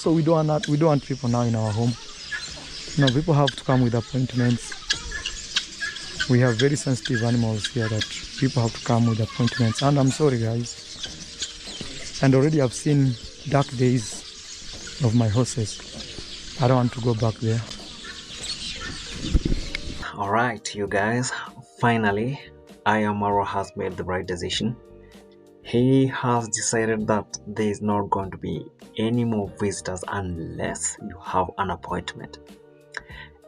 So we don't want people now in our home. People have to come with appointments. We have very sensitive animals here that people have to come with appointments. And I'm sorry, guys. And already I've seen dark days of my horses. I don't want to go back there. Alright, you guys, finally, Marwa has made the right decision. He has decided that there is not going to be any more visitors unless you have an appointment.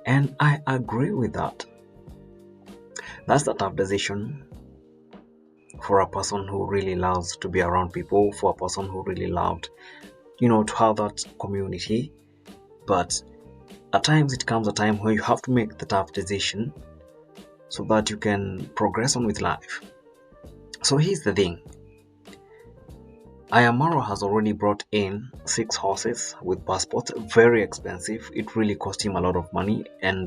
And I agree with that. That's a tough decision for a person who really loves to be around people, for a person who really loved, to have that community. But at times it comes a time where you have to make the tough decision so that you can progress on with life. So here's the thing. Marwa has already brought in 6 horses with passports, very expensive. It really cost him a lot of money, and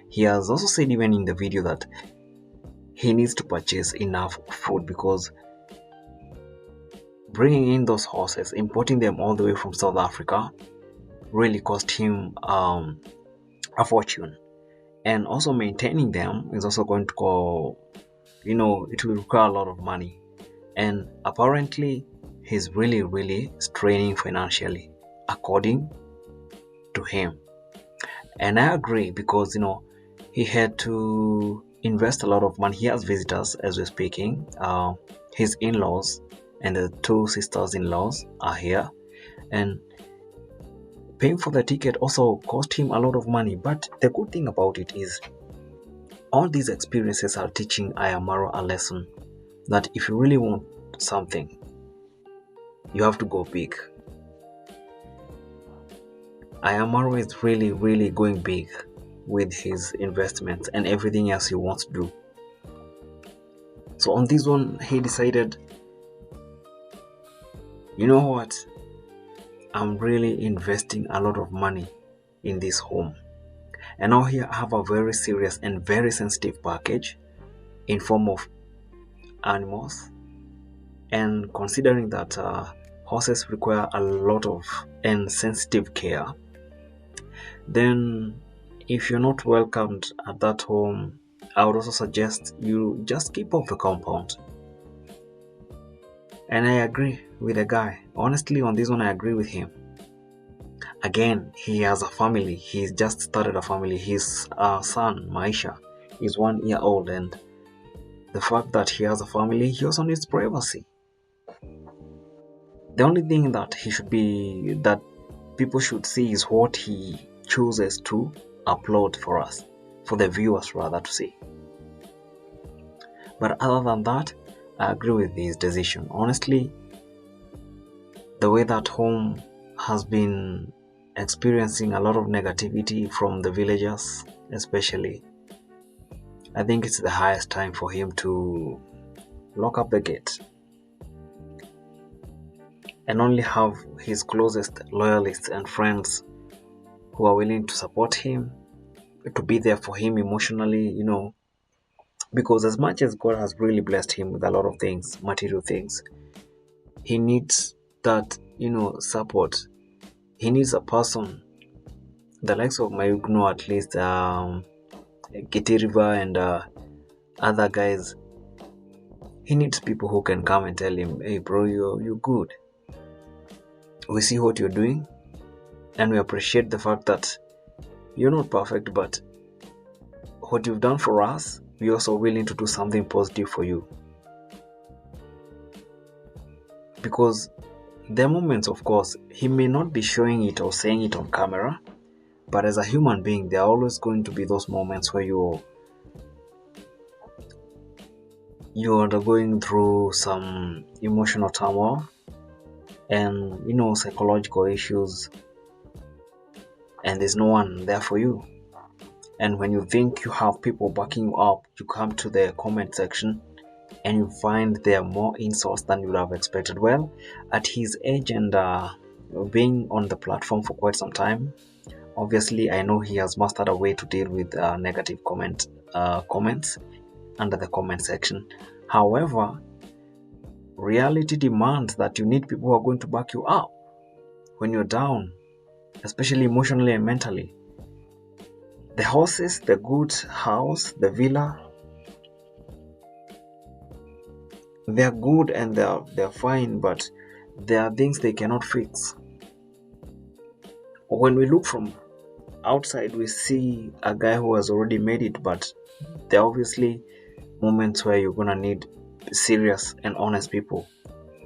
he has also said even in the video that he needs to purchase enough food because bringing in those horses, importing them all the way from South Africa, really cost him a fortune. And also maintaining them is also going to go, it will require a lot of money. And apparently, he's really straining financially, according to him. And I agree because, he had to invest a lot of money. He has visitors as we're speaking. His in-laws and the 2 sisters-in-laws are here. And paying for the ticket also cost him a lot of money. But the good thing about it is all these experiences are teaching Marwa a lesson that if you really want something, you have to go big. Marwa is really going big with his investments and everything else he wants to do. So on this one, he decided, you know what? I'm really investing a lot of money in this home. And now here I have a very serious and very sensitive package in form of animals. And considering that horses require a lot of and sensitive care, then if you're not welcomed at that home, I would also suggest you just keep off the compound. And I agree with the guy. Honestly, on this one, I agree with him. Again, he has a family. He's just started a family. His son, Maisha, is 1 year old. And the fact that he has a family, he also needs privacy. The only thing that that people should see is what he chooses to upload for us, for the viewers rather to see. But other than that, I agree with his decision. Honestly, the way that home has been experiencing a lot of negativity from the villagers, especially, I think it's the highest time for him to lock up the gate and only have his closest loyalists and friends who are willing to support him, to be there for him emotionally, because as much as God has really blessed him with a lot of things, material things, he needs that, support. He needs a person, the likes of Mayugno at least, Kitiriva and other guys. He needs people who can come and tell him, hey bro, you're good. We see what you're doing and we appreciate the fact that you're not perfect, but what you've done for us, we're also willing to do something positive for you. Because there are moments, of course, he may not be showing it or saying it on camera, but as a human being, there are always going to be those moments where you're undergoing through some emotional turmoil and, psychological issues, and there's no one there for you. And when you think you have people backing you up, you come to the comment section and you find there are more insults than you would have expected. Well, at his age and being on the platform for quite some time, obviously I know he has mastered a way to deal with negative comments under the comment section. However, reality demands that you need people who are going to back you up. when you're down, especially emotionally and mentally. The horses, the good house, the villa, they're good and they're fine, but there are things they cannot fix. When we look from outside, we see a guy who has already made it, but there are obviously moments where you're gonna need serious and honest people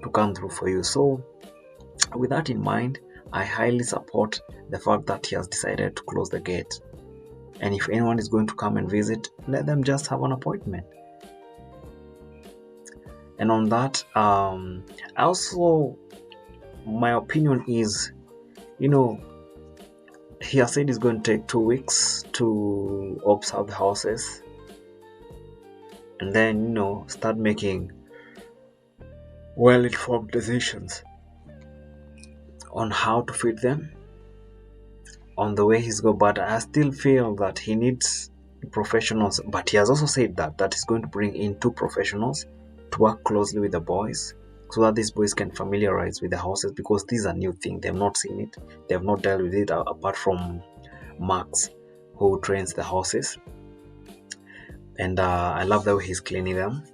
to come through for you. So with that in mind, I highly support the fact that he has decided to close the gate. And if anyone is going to come and visit, let them just have an appointment. And on that, also my opinion is, he has said it's going to take 2 weeks to observe the houses and then, start making well-informed decisions on how to feed them on the way he's going. But I still feel that he needs professionals. But he has also said that he's going to bring in 2 professionals to work closely with the boys so that these boys can familiarize with the houses, because these are new things. They have not seen it. They have not dealt with it apart from Max, who trains the horses. And I love the way he's cleaning them.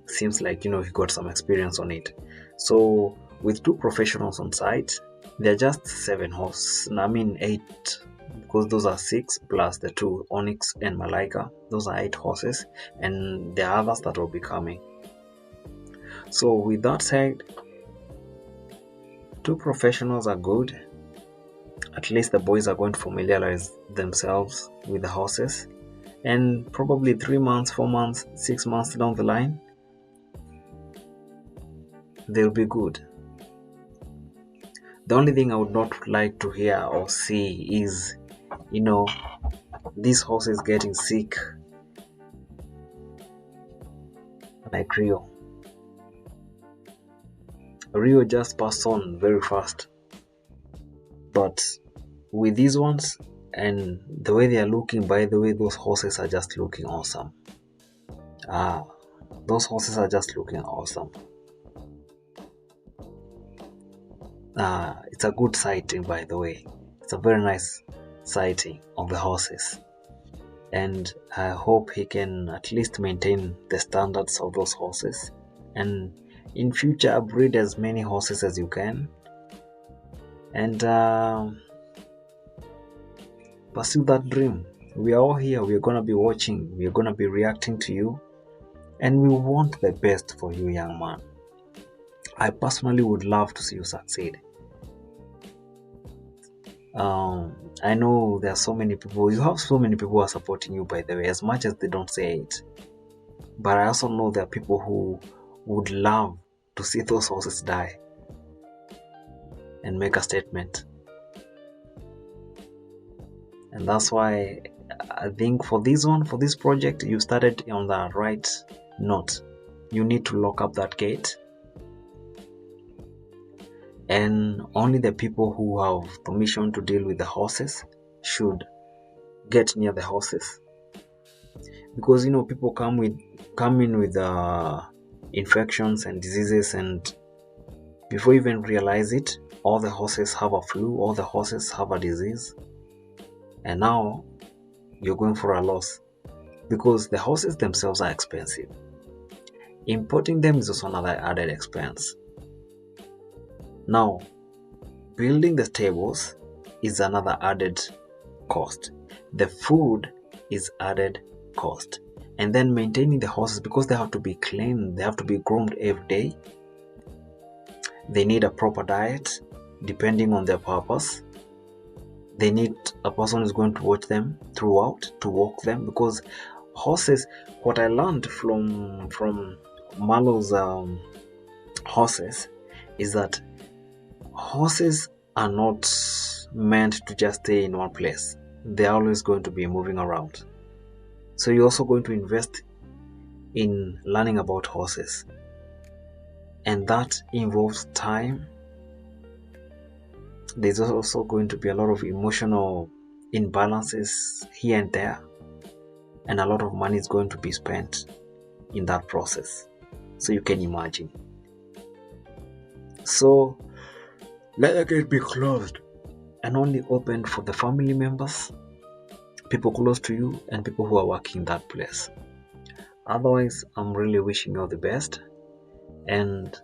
Seems like, he got some experience on it. So with 2 professionals on site, they're just 7 horses. I mean 8, because those are 6 plus the 2, Onyx and Malaika. Those are 8 horses, and there are others that will be coming. So with that said, 2 professionals are good. At least the boys are going to familiarize themselves with the horses, and probably 3 months, 4 months, 6 months down the line, they'll be good. The only thing I would not like to hear or see is, these horses getting sick like Rio. Rio just passed on very fast. But with these ones and the way they are looking, by the way, those horses are just looking awesome. Those horses are just looking awesome. It's a good sighting, by the way. It's a very nice sighting of the horses. And I hope he can at least maintain the standards of those horses, and in future breed as many horses as you can, and pursue that dream. We are all here. We're going to be watching. We're going to be reacting to you, and we want the best for you, young man. I personally would love to see you succeed. I know there are so many people. You have so many people who are supporting you, by the way, as much as they don't say it. But I also know there are people who would love to see those horses die and make a statement. And that's why I think for this project, you started on the right note. You need to lock up that gate, and only the people who have permission to deal with the horses should get near the horses, because people come in with infections and diseases, and before you even realize it, all the horses have a flu, all the horses have a disease, and now you're going for a loss, because the horses themselves are expensive. Importing them is also another added expense. Now, building the stables is another added cost. The food is added cost. And then maintaining the horses, because they have to be clean, they have to be groomed every day. They need a proper diet depending on their purpose. They need a person who's going to watch them throughout, to walk them, because horses, what I learned from Marlo's horses is that horses are not meant to just stay in one place. They're always going to be moving around. So you're also going to invest in learning about horses, and that involves time. There's also going to be a lot of emotional imbalances here and there, and a lot of money is going to be spent in that process. So you can imagine. So let the gate be closed and only opened for the family members, people close to you, and people who are working that place. Otherwise, I'm really wishing you all the best. And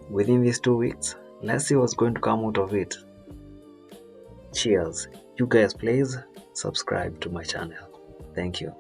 within these 2 weeks, let's see what's going to come out of it. Cheers. You guys, please subscribe to my channel. Thank you.